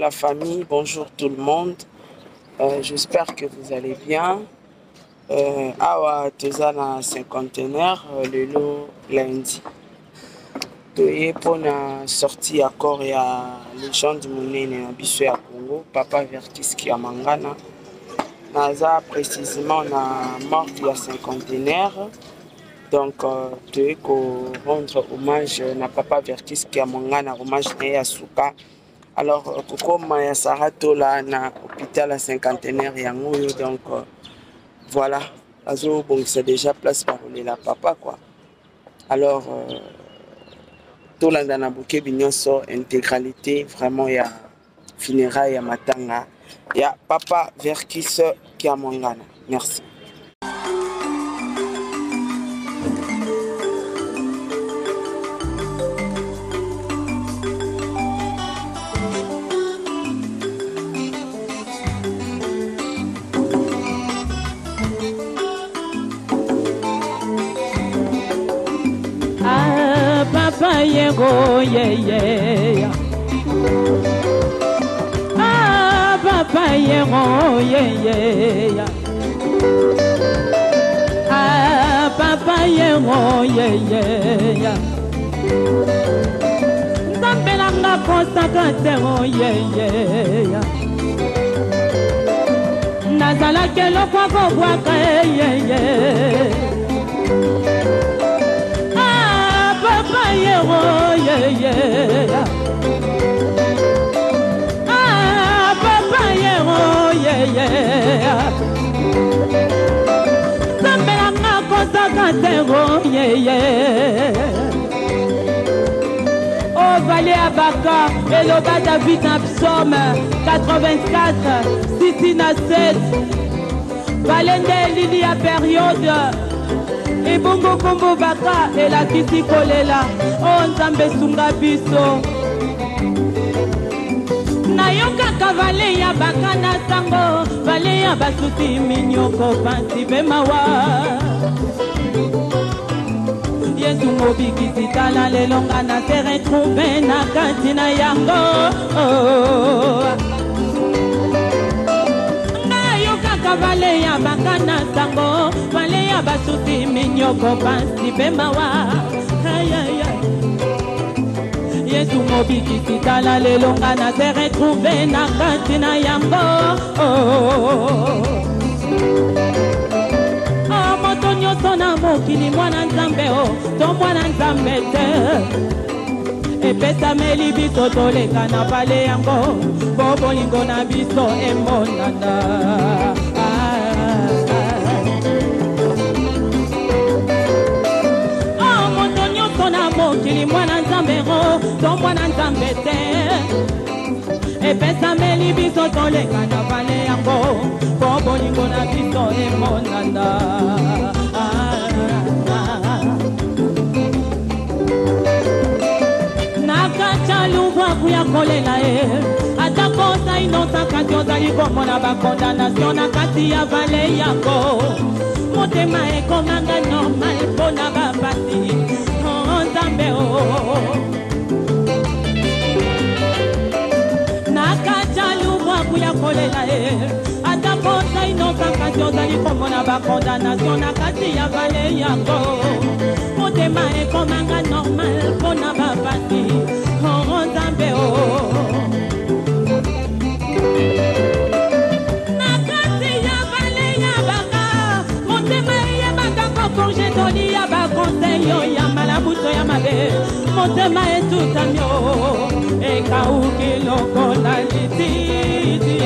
la famille, bonjour tout le monde. J'espère que vous allez bien. Awa tozana cinquantenaire le lundi. Toye pour na sortie accord ya légende monene na biso ya Congo, Papa Vertis Kiamangana. Naza précisément na mort ya cinquantenaire. Donc toye ko rendre hommage na Papa Vertis Kiamangana, hommage na Souka. Alors, comme ya Sarato là, na hôpital à cinquantenaire yangoyo, donc voilà, bon, c'est déjà place par la papa quoi. Alors, tout le monde a bouquet bignonso intégralité, vraiment il y a funérailles, il y a matanga, il y a Papa Vertis Kiamangana. Merci. Papa Yego, yeah. Ah, Papa Yego, yeah. Ah, Papa Yego, yeah. Zambelanga consacration, yeah. Nazala kelo kwa kwa, yeah. Yeah. Ah, Papa yeah. Zambelanga consacration, yeah. Oh, Valé Abaka, Eloba David Absom, 84, Sisina 7, Valende Lili à période. Et bongo kombo baka et la kiti kolela on nzambe sunga biso nayoka kavale ya baka na sango vale ya basuti minyoko pansi bemawa Yesu mobikisi tala lelonga na se retrouve na kantina yango Vale ya bakana sango vale ya basuti minyoko pansi bemawa Yesu mobikisi tala lelonga na se retrouve na kantina yango moto nyonso na mokili mwana nzambe to mwana nzambe te epesameli biso toleka na vale yango po bolingo na biso emonana mokili mwana nzambe to mwana nzambe te epesameli biso toleka na vale yango po bolingo na biso emonana nakacha lubwaku ya kolela ata kosa inosa kati ozali komona bakondamnation na kati ya vale yango motema ekomanga normal mpona bapasi nakacha lubwaku ya kolela ata kosa inosa kati ozali komona bakondamnation na kati ya vale yango motema ekomanga normal mpona bapasi nzambe na kati ya vale ya baka motema eyebaka kokonge toli ya bakonseyo ya malabuso ya mabe motema etutamyo ekauki lokola lititi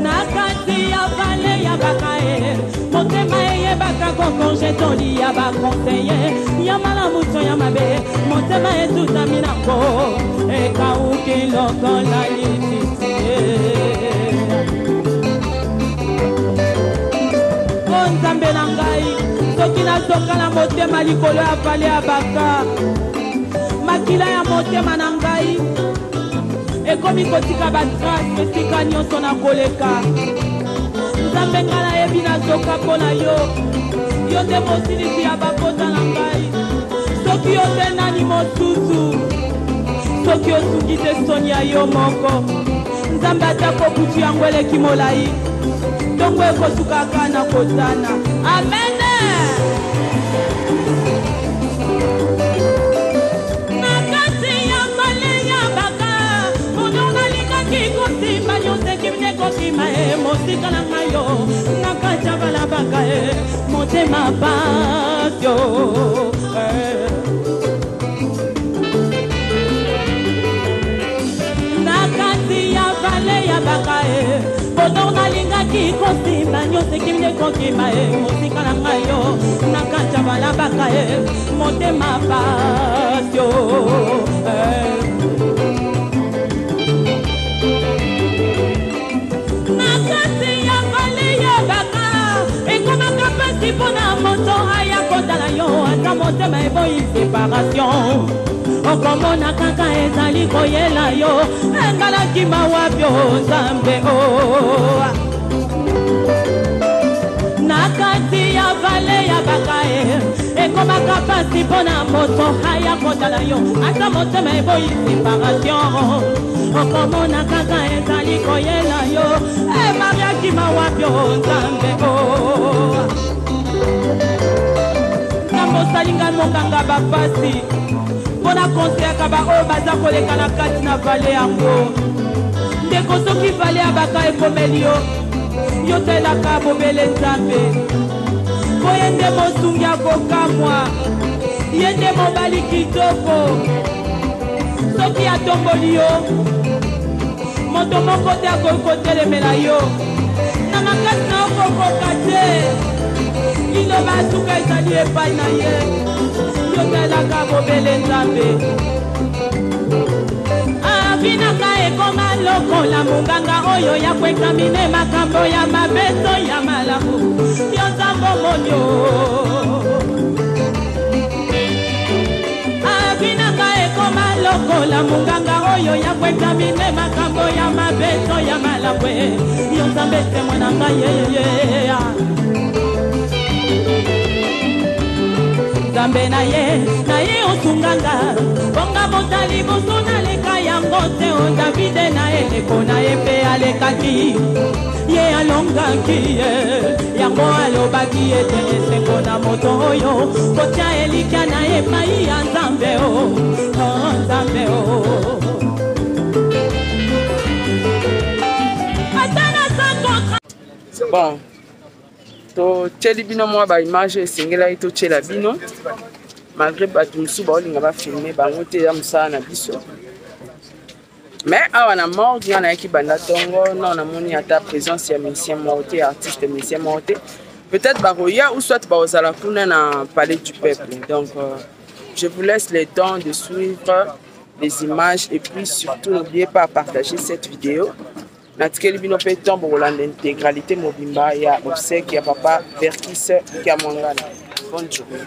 na kati ya vale ya baka motema eyebaka kokonge toli ya bakonseye ya malabuso ya mabe motema etutami nango ekauki lokola lititi nzambe na ngai soki nazokala motema likolo ya vale ya baka makila ya motema na ngai ekomi kotika batrace esika nyonso na koleka nzambe ngai nayebi nazoka mpo na yo nde mosilisi ya bakota na ngai soki yo te nani mosusu soki osungi te soni ya yo moko nzambe atako butu yango eleki molai ntongo ekosukaka na kotana amen. Na kati ya mbale ya baka mono nalingaki kosimba nyonso ekimine kokima mosika na ngai yo na kati ya bala baka motema pasio ya baka bono nalingaki kosimba nyonso ekimine kokima mosika na ngai yo na kati ya bala baka motema pasio na kati ya bale ya baka ekomaka pasi mpona moto aya kotala yo ata motema eboyi séparation okomona kaka ezali koyela yo engalaki mawapyo nzambe o na kati ya vale ya baka ekomaka pasi mpona moto aya kotala yo ata motema eboyi séparation okomona kaka ezali koyela yo emariaki mawapyo nzambe o na mosalinga mokanga bapasi mpona konseaka baoyo baza koleka na kati na vale yango ndeko soki vale ya baka ekomeli yo yotelaka bobele nzambe po ye nde mosungi akokamwa ye nde mobali kitoko soki atomboli yo moto moko te akoki kotelemela yo na makasi na okokoka te liloba asuka ezali epai na ye yotelaka bobele nzambe abinaka ekoma lokola munganga oyo ya kwekamine makambo ya mabeso ya malamu yo nzambo monyo abinaka ekoma lokola munganga oyo ya kwekamine makambo ya mabeso ya malamu yo nzambe te mwana ngai yeye nzambe na ye osunganga bonga motali moso naleka yango te o davide na eleko na ye mpe alekaki ye alongaki ye yango alobaki ete esengo na moto oyo kotya elikya na ye mai ya nzambe o nzambe o bon totyeli bino mwa baimage esengelaki totyela bino malgré bato mosusu baolinga bafilme bango te eza mosala na biso mais awa na morgue nga nayaki banda ntongo non namoni ata présence ya musicien moko te artiste musicien moko te peut-être bakoya ou soit bakozala kuna na palais du peuple donc je vous laisse le temps de suivre les images et puis surtout n'oubliez pas à partager cette vidéo. Natikeli bino pe temps bokolanda intégralité mobimba ya obsèque ya papa Verkis Kiamwangala. Bonne journée.